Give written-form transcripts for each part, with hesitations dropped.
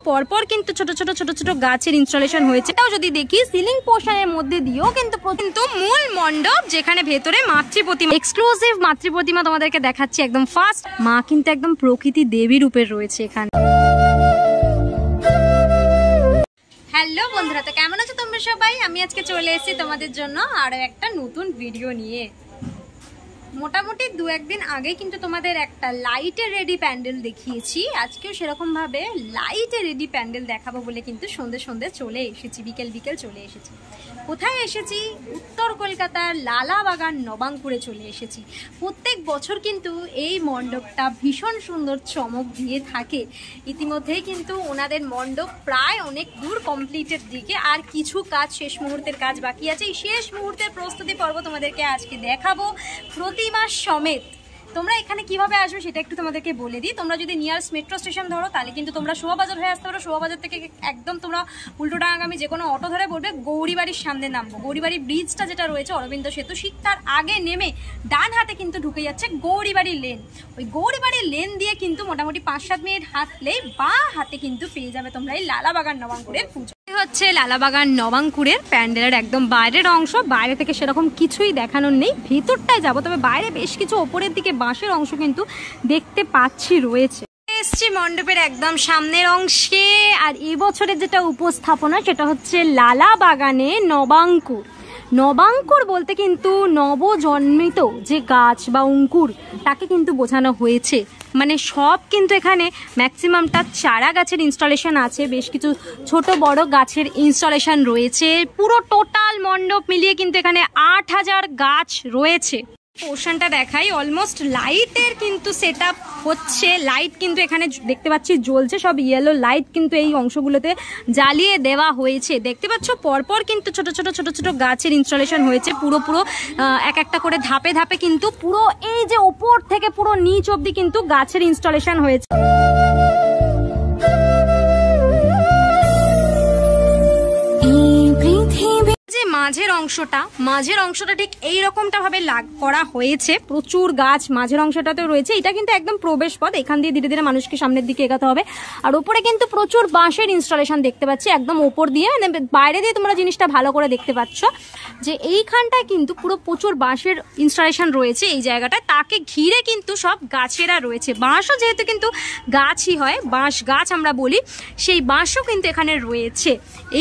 পরপর কিন্তু ছোট ছোট গাছের ইনস্টলেশন হয়েছে। এটাও যদি দেখি সিলিং পোর্শনের মধ্যে দিয়েও কিন্তু মূল মণ্ডপ, যেখানে ভেতরে মাতৃপ্রতিমা, এক্সক্লুসিভ মাতৃপ্রতিমা তোমাদেরকে দেখাচ্ছি একদম ফার্স্ট। মা কিন্তু একদম প্রকৃতি দেবী রূপের রয়েছে এখানে। হ্যালো বন্ধুরা, তো কেমন আছো তোমরা সবাই? আমি আজকে চলে এসেছি তোমাদের জন্য আরো একটা নতুন ভিডিও নিয়ে। মোটামুটি দু একদিন আগে কিন্তু তোমাদের একটা লাইটের রেডি প্যান্ডেল দেখিয়েছি। আজকেও সেরকম ভাবে লাইটের রেডি প্যান্ডেল দেখাবো বলে কিন্তু সন্ধে চলে এসেছি, বিকেল চলে এসেছি। কোথায় এসেছি? উত্তর কলকাতার লালাবাগান নবাঙ্কুরে চলে এসেছি। প্রত্যেক বছর কিন্তু এই মণ্ডপটা ভীষণ সুন্দর চমক দিয়ে থাকে। ইতিমধ্যেই কিন্তু ওনাদের মণ্ডপ প্রায় অনেক দূর কমপ্লিটের দিকে, আর কিছু কাজ শেষ মুহূর্তের কাজ বাকি আছে। এই শেষ মুহূর্তের প্রস্তুতি পর্ব তোমাদেরকে আজকে দেখাবো প্রতিমা সমেত। তোমরা এখানে কিভাবে আসবে সেটা একটু তোমাদেরকে বলে দিই। তোমরা যদি নিয়ারেস্ট মেট্রো স্টেশন ধরো তাহলে কিন্তু তোমরা শোভাবাজার হয়ে আসতে পারো। শোভাবাজার থেকে একদম তোমরা উল্টোডাঙ্গাগামী যে কোনো অটো ধরে বলবে গৌরীবাড়ির সামনে নামবো। গৌরীবাড়ি ব্রিজটা যেটা রয়েছে অরবিন্দ সেতু, ঠিক তার আগে নেমে ডান হাতে কিন্তু ঢুকে যাচ্ছে গৌরীবাড়ি লেন। ওই গৌরীবাড়ি লেন দিয়ে কিন্তু মোটামুটি 5-7 মিনিট হাঁটলেই বাঁ হাতে কিন্তু পেয়ে যাবে তোমরা এই লালাবাগান নবাঙ্কুরের পুজো। হচ্ছে লালাবাগান নবাঙ্কুরের প্যান্ডেলের একদম বাইরের অংশ। বাইরে থেকে সেরকম কিছুই দেখানোর নেই, ভিতরটায় যাবো। তবে বাইরে বেশ কিছু ওপরের দিকে বাঁশের অংশ কিন্তু দেখতে পাচ্ছি রয়েছে। এসছি মণ্ডপের একদম সামনের অংশে। আর এবছরের যেটা উপস্থাপনা সেটা হচ্ছে লালাবাগানে নবাঙ্কুর। নবাঙ্কুর বলতে কিন্তু নবজন্মিত যে গাছ বা অঙ্কুর তাকে কিন্তু বোঝানো হয়েছে। মানে সব কিন্তু এখানে ম্যাক্সিমামটা চারা গাছের ইনস্টলেশন আছে, বেশ কিছু ছোট বড় গাছের ইনস্টলেশন রয়েছে। পুরো টোটাল মণ্ডপ মিলিয়ে কিন্তু এখানে 8000 গাছ রয়েছে। পোর্শনটা দেখাই, অলমোস্ট লাইটের কিন্তু সেট আপ হচ্ছে। লাইট কিন্তু এখানে দেখতে পাচ্ছি জ্বলছে, সব ইয়েলো লাইট কিন্তু এই অংশগুলোতে জ্বালিয়ে দেওয়া হয়েছে। দেখতে পাচ্ছ পরপর কিন্তু ছোট ছোট গাছের ইনস্টলেশন হয়েছে। পুরো এক একটা করে ধাপে ধাপে কিন্তু পুরো এই যে ওপর থেকে পুরো নিচ অব্দি কিন্তু গাছের ইনস্টলেশন হয়েছে। মাঝের অংশটা ঠিক এই রকমটা ভাবে করা হয়েছে। প্রচুর গাছ মাঝের অংশটাতেও রয়েছে। এটা কিন্তু একদম প্রবেশ পথ, এখান দিয়ে ধীরে ধীরে মানুষকে সামনের দিকে এগাতে হবে। আর উপরে কিন্তু প্রচুর বাঁশের ইনস্টলেশন দেখতে পাচ্ছি একদম ওপর দিয়ে। বাইরে দিয়ে তোমরা জিনিসটা ভালো করে দেখতে পাচ্ছ যে এইখানটায় কিন্তু পুরো প্রচুর বাঁশের ইনস্টলেশন রয়েছে। এই জায়গাটায় তাকে ঘিরে কিন্তু সব গাছেরা রয়েছে। বাঁশও যেহেতু কিন্তু গাছই হয়, বাঁশ গাছ আমরা বলি, সেই বাঁশও কিন্তু এখানে রয়েছে।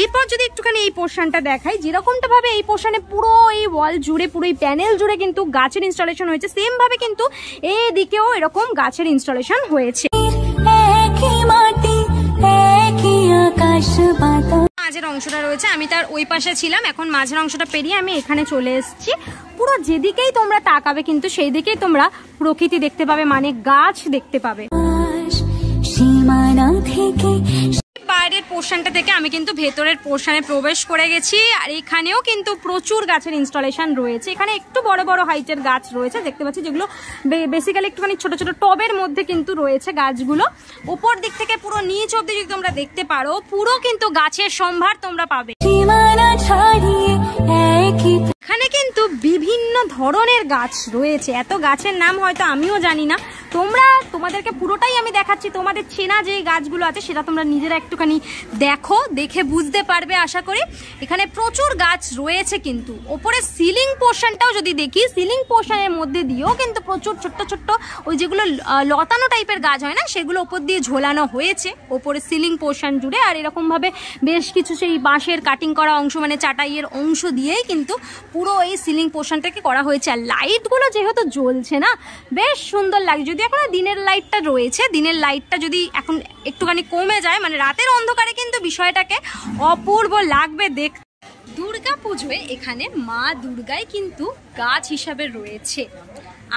এরপর যদি একটুখানি এই পোর্শনটা দেখাই, যেরকমটা ভাবে এই পোর্শনে পুরো এই ওয়াল জুড়ে পুরো এই প্যানেল জুড়ে কিন্তু গাছের ইনস্টলেশন হয়েছে, সেম ভাবে কিন্তু এই দিকেও এরকম গাছের ইনস্টলেশন হয়েছে। মাঝের অংশটা রয়েছে, আমি তার ওই পাশে ছিলাম, এখন মাঝের অংশটা পেরিয়ে আমি এখানে চলে এসেছি। পুরো যেদিকেই তোমরা তাকাবে কিন্তু সেই দিকেই তোমরা প্রকৃতি দেখতে পাবে, মানে গাছ দেখতে পাবে। বাইরের পোর্শনটা থেকে আমি কিন্তু ভেতরের পোর্শনে প্রবেশ করে গেছি। আর এখানেও কিন্তু প্রচুর গাছের ইনস্টলেশন রয়েছে। এখানে একটু বড় বড় হাইটের গাছ রয়েছে দেখতে পাচ্ছি, যেগুলো বেসিক্যালি একটুখানি ছোট ছোট টবের মধ্যে কিন্তু রয়েছে গাছগুলো। উপর দিক থেকে পুরো নিচ অব্দি যদি তোমরা দেখতে পারো, পুরো কিন্তু গাছের সম্ভার তোমরা পাবে। এখানে কিন্তু বিভিন্ন ধরনের গাছ রয়েছে। এত গাছের নাম হয়তো আমিও জানি না। তোমাদেরকে পুরোটাই আমি দেখাচ্ছি। তোমাদের চেনা যে গাছগুলো আছে সেটা তোমরা নিজেরা একটুখানি দেখো, দেখে বুঝতে পারবে আশা করি। এখানে প্রচুর গাছ রয়েছে। কিন্তু ওপরে সিলিং পোর্শনটাও যদি দেখি, সিলিং পোর্শনের মধ্যে দিয়েও কিন্তু প্রচুর ছোট্ট ওই যেগুলো লতানো টাইপের গাছ হয় না, সেগুলো ওপর দিয়ে ঝোলানো হয়েছে ওপরে সিলিং পোর্শন জুড়ে। আর এরকম ভাবে বেশ কিছু সেই বাঁশের কাটিং করা অংশ, মানে চাটাইয়ের অংশ দিয়েই কিন্তু পুরো এই সিলিং পোর্শনটাকে করা হয়েছে। আর লাইটগুলো যেহেতু জ্বলছে না, বেশ সুন্দর লাগে। যদি এখন দিনের লাইটটা রয়েছে, দিনের লাইটটা যদি এখন একটুখানি কমে যায়, মানে রাতের অন্ধকারে কিন্তু বিষয়টাকে অপূর্ব লাগবে দেখতে। দুর্গা পুজোয় এখানে মা দুর্গাই কিন্তু গাছ হিসাবে রয়েছে।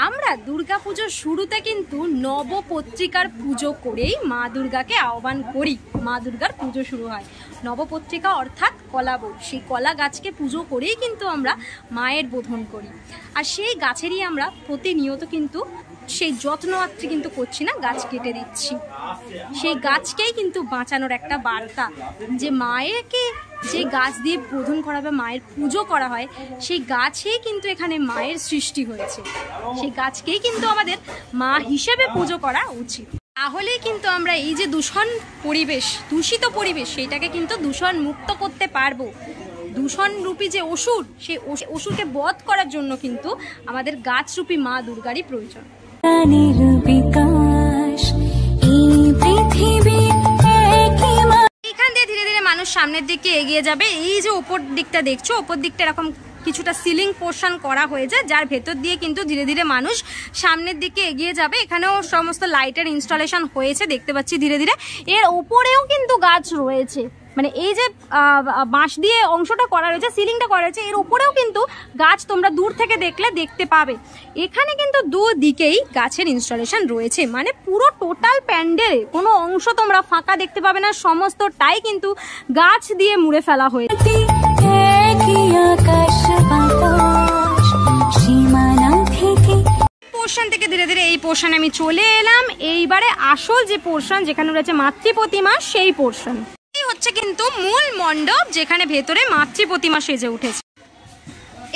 আমরা দুর্গা পুজোর শুরুতে কিন্তু নবপত্রিকার পুজো করেই মা দুর্গাকে আহ্বান করি। মা দুর্গার পুজো শুরু হয় নবপত্রিকা অর্থাৎ কলা বউ। সেই কলা গাছকে পুজো করেই কিন্তু আমরা মায়ের বোধন করি। আর সেই গাছেরই আমরা প্রতিনিয়ত কিন্তু সেই যত্নআত্তি কিন্তু করছি না, গাছ কেটে দিচ্ছি। সেই গাছকেই কিন্তু বাঁচানোর একটা বার্তা, যে মায়েরকে যে গাছ দিয়ে বোধন করা হবে, মায়ের পুজো করা হয়, সেই গাছেই কিন্তু এখানে মায়ের সৃষ্টি হয়েছে। সেই গাছকেই কিন্তু আমাদের মা হিসেবে পুজো করা উচিত। তাহলেই কিন্তু আমরা এই যে দূষিত পরিবেশ সেইটাকে কিন্তু দূষণ মুক্ত করতে পারবো। দূষণ রূপী যে অসুর, সেই অসুরকে বধ করার জন্য কিন্তু আমাদের গাছরূপী মা দুর্গারই প্রয়োজন। এখান দিয়ে ধীরে ধীরে মানুষ সামনের দিকে এগিয়ে যাবে। এই যে ওপর দিকটা দেখছো, ওপর দিকটা এরকম কিছুটা সিলিং পোর্শন করা হয়েছে, যার ভেতর দিয়ে কিন্তু ধীরে ধীরে মানুষ সামনের দিকে এগিয়ে যাবে। এখানেও সমস্ত লাইটের ইনস্টলেশন হয়েছে দেখতে পাচ্ছি ধীরে ধীরে। এর ওপরেও কিন্তু গাছ রয়েছে, মানে এই যে বাঁশ দিয়ে অংশটা করা রয়েছে, সিলিংটা করা রয়েছে, এর উপরেও কিন্তু গাছ তোমরা দূর থেকে দেখলে দেখতে পাবে। এখানে কিন্তু দুদিকেই গাছের ইনস্টলেশন রয়েছে, মানে পুরো টোটাল প্যান্ডেলে কোনো অংশ তোমরা ফাঁকা দেখতে পাবে না, সমস্তটাই কিন্তু গাছ দিয়ে মুড়ে ফেলা হয়েছে। পোর্শন থেকে ধীরে ধীরে এই পোর্শনে আমি চলে এলাম। এইবারে আসল যে পোর্শন, যেখানে রয়েছে মাতৃ প্রতিমা, সেই পোর্শন হচ্ছে কিন্তু মূল মণ্ডপ, যেখানে ভেতরে মাতৃ প্রতিমা সেজে উঠেছে।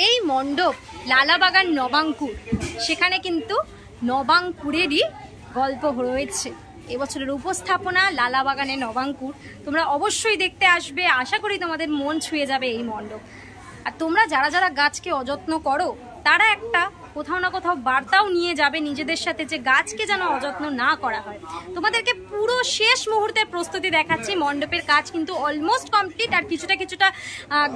এই মণ্ডপ লালাবাগান নবাঙ্কুর, সেখানে কিন্তু নবাঙ্কুরেরই গল্প রয়েছে। এবছরের উপস্থাপনা লালাবাগানে নবাঙ্কুর, তোমরা অবশ্যই দেখতে আসবে। আশা করি তোমাদের মন ছুঁয়ে যাবে এই মণ্ডপ। আর তোমরা যারা যারা গাছকে অযত্ন করো, তারা একটা কোথাও না কোথাও বার্তাও নিয়ে যাবে নিজেদের সাথে, যে গাছকে যেন অযত্ন না করা হয়। তোমাদেরকে পুরো শেষ মুহূর্তের প্রস্তুতি দেখাচ্ছি। মণ্ডপের কাজ কিন্তু অলমোস্ট কমপ্লিট, আর কিছুটা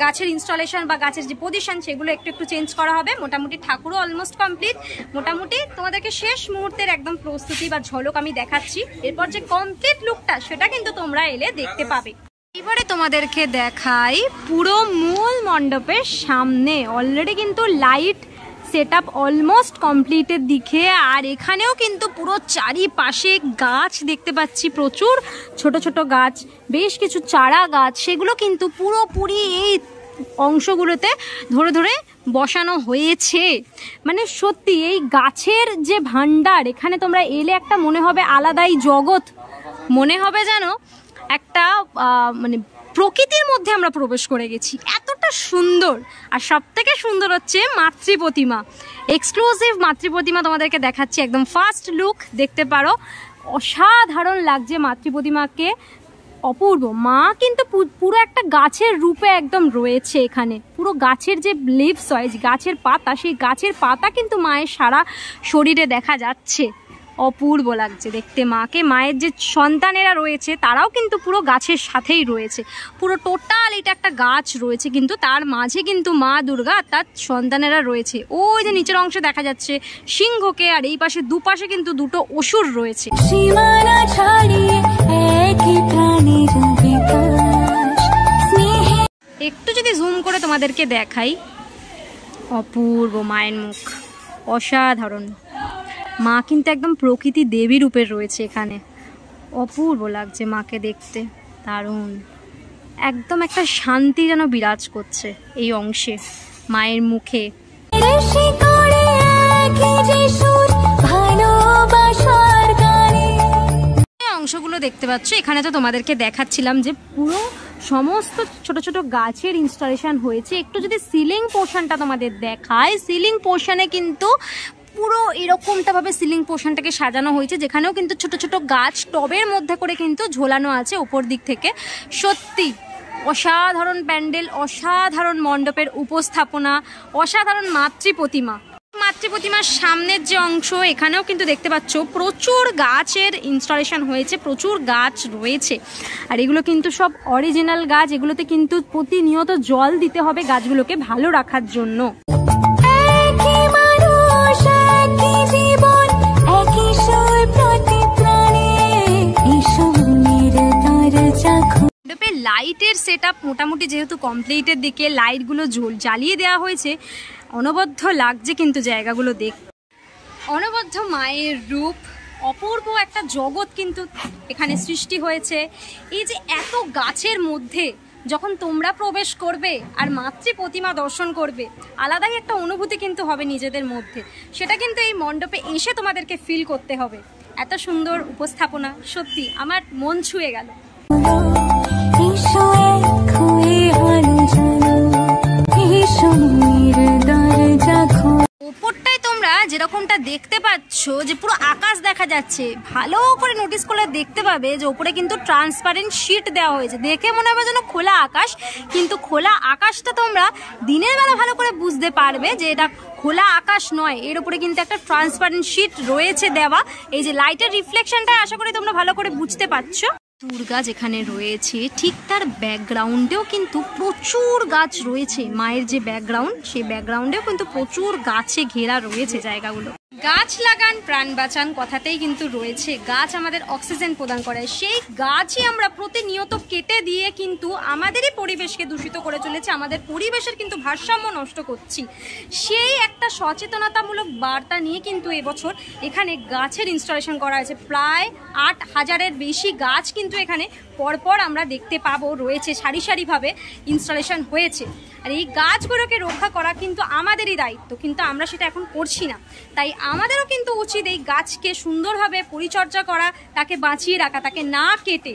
গাছের ইনস্টলেশন বা গাছের যে পজিশন সেগুলো একটু চেঞ্জ করা হবে। মোটামুটি ঠাকুরও অলমোস্ট কমপ্লিট। মোটামুটি তোমাদেরকে শেষ মুহূর্তের একদম প্রস্তুতি বা ঝলক আমি দেখাচ্ছি। এরপর যে কমপ্লিট লুকটা, সেটা কিন্তু তোমরা এলে দেখতে পাবে। এবারে তোমাদেরকে দেখাই পুরো মূল মণ্ডপের সামনে অলরেডি কিন্তু লাইট সেটআপ অলমোস্ট কমপ্লিটের দিকে। আর এখানেও কিন্তু পুরো চারিপাশে গাছ দেখতে পাচ্ছি, প্রচুর ছোট ছোট গাছ, বেশ কিছু চারা গাছ, সেগুলো কিন্তু পুরোপুরি এই অংশগুলোতে ধরে ধরে বসানো হয়েছে। মানে সত্যি এই গাছের যে ভান্ডার, এখানে তোমরা এলে একটা মনে হবে আলাদাই জগৎ, মনে হবে যেন একটা মানে প্রকৃতির মধ্যে আমরা প্রবেশ করে গেছি, এতটা সুন্দর। আর সব থেকে সুন্দর হচ্ছে মাতৃ প্রতিমা, এক্সক্লুসিভ মাতৃ প্রতিমা তোমাদেরকে দেখাচ্ছি। একদম ফার্স্ট লুক দেখতে পারো, অসাধারণ লাগছে মাতৃ প্রতিমাকে, অপূর্ব। মা কিন্তু পুরো একটা গাছের রূপে একদম রয়েছে এখানে। পুরো গাছের যে লিভস হয়, গাছের পাতা, সেই গাছের পাতা কিন্তু মায়ের সারা শরীরে দেখা যাচ্ছে। অপূর্ব লাগছে দেখতে মাকে। মায়ের যে সন্তানেরা রয়েছে তারাও কিন্তু পুরো গাছের সাথেই রয়েছে। পুরো টোটাল এটা একটা গাছ রয়েছে, কিন্তু তার মাঝে কিন্তু মা দুর্গা আর তার সন্তানেরা রয়েছে। ওই যে নিচের অংশে দেখা যাচ্ছে সিংহকে, আর এই পাশে দুপাশে কিন্তু দুটো অসুর রয়েছে। একটু যদি জুম করে তোমাদেরকে দেখাই, অপূর্ব মায়ের মুখ, অসাধারণ। মা কিন্তু একদম প্রকৃতি দেবী রূপের রয়েছে এখানে, অপূর্ব লাগছে মাকে দেখতে, দারুণ। একদম একটা শান্তি যেন বিরাজ করছে এই অংশে মায়ের মুখে। অংশগুলো দেখতে পাচ্ছ, এখানে তো তোমাদেরকে দেখাচ্ছিলাম যে পুরো সমস্ত ছোট ছোট গাছের ইনস্টলেশন হয়েছে। একটু যদি সিলিং পোর্শনটা তোমাদের দেখায়, সিলিং পোর্শনে কিন্তু পুরো এরকমটা ভাবে সিলিং পোর্শনটাকে সাজানো হয়েছে, যেখানেও কিন্তু ছোট ছোট গাছ টবের মধ্যে করে কিন্তু ঝোলানো আছে উপর দিক থেকে। সত্যি অসাধারণ প্যান্ডেল, অসাধারণ মণ্ডপের উপস্থাপনা, অসাধারণ মাতৃ প্রতিমা। মাতৃ প্রতিমার সামনের যে অংশ, এখানেও কিন্তু দেখতে পাচ্ছ প্রচুর গাছের ইনস্টলেশন হয়েছে, প্রচুর গাছ রয়েছে। আর এগুলো কিন্তু সব অরিজিনাল গাছ, এগুলোতে কিন্তু প্রতিনিয়ত জল দিতে হবে গাছগুলোকে ভালো রাখার জন্য। লাইটের সেটআপ মোটামুটি যেহেতু কমপ্লিটের দিকে, লাইটগুলো জ্বালিয়ে দেওয়া হয়েছে, অনবদ্য লাগছে কিন্তু জায়গাগুলো দেখতে। অনবদ্য মায়ের রূপ, অপূর্ব একটা জগৎ কিন্তু এখানে সৃষ্টি হয়েছে। এই যে এত গাছের মধ্যে যখন তোমরা প্রবেশ করবে আর মাতৃ প্রতিমা দর্শন করবে, আলাদাই একটা অনুভূতি কিন্তু হবে নিজেদের মধ্যে। সেটা কিন্তু এই মণ্ডপে এসে তোমাদেরকে ফিল করতে হবে। এত সুন্দর উপস্থাপনা, সত্যি আমার মন ছুঁয়ে গেল। ওপরটায় তোমরা যেরকমটা দেখতে পাচ্ছ যে পুরো আকাশ দেখা দেখা যাচ্ছে, ভালো করে নোটিস করলে দেখতে পাবে যে ওপরে কিন্তু ট্রান্সপারেন্ট শিট দেওয়া হয়েছে। দেখে মনে হবে যেন খোলা আকাশ, কিন্তু খোলা আকাশটা তোমরা দিনের বেলা ভালো করে বুঝতে পারবে যে এটা খোলা আকাশ নয়, এর উপরে কিন্তু একটা ট্রান্সপারেন্ট শিট রয়েছে দেওয়া। এই যে লাইটের রিফ্লেকশনটা আশা করি তোমরা ভালো করে বুঝতে পারছো। দুর্গা যেখানে রয়েছে ঠিক তার ব্যাকগ্রাউন্ডেও কিন্তু প্রচুর গাছ রয়েছে। মায়ের যে ব্যাকগ্রাউন্ড, সেই ব্যাকগ্রাউন্ডেও কিন্তু প্রচুর গাছে ঘেরা রয়েছে জায়গাগুলো। গাছ লাগান প্রাণ বাঁচান কথাতেই কিন্তু রয়েছে, গাছ আমাদের অক্সিজেন প্রদান করে। সেই গাছই আমরা প্রতিনিয়ত কেটে দিয়ে কিন্তু আমাদেরই পরিবেশকে দূষিত করে চলেছে, আমাদের পরিবেশের কিন্তু ভারসাম্য নষ্ট করছি। সেই একটা সচেতনতামূলক বার্তা নিয়ে কিন্তু এবছর এখানে গাছের ইনস্টলেশন করা হয়েছে। প্রায় ৮,০০০-এর বেশি গাছ কিন্তু এখানে পরপর আমরা দেখতে পাবো রয়েছে, সারি সারিভাবে ইনস্টলেশন হয়েছে। আর এই গাছগুলোকে রক্ষা করা কিন্তু আমাদেরই দায়িত্ব, কিন্তু আমরা সেটা এখন করছি না। তাই আমাদেরও কিন্তু উচিত এই গাছকে সুন্দরভাবে পরিচর্যা করা, তাকে বাঁচিয়ে রাখা, তাকে না কেটে।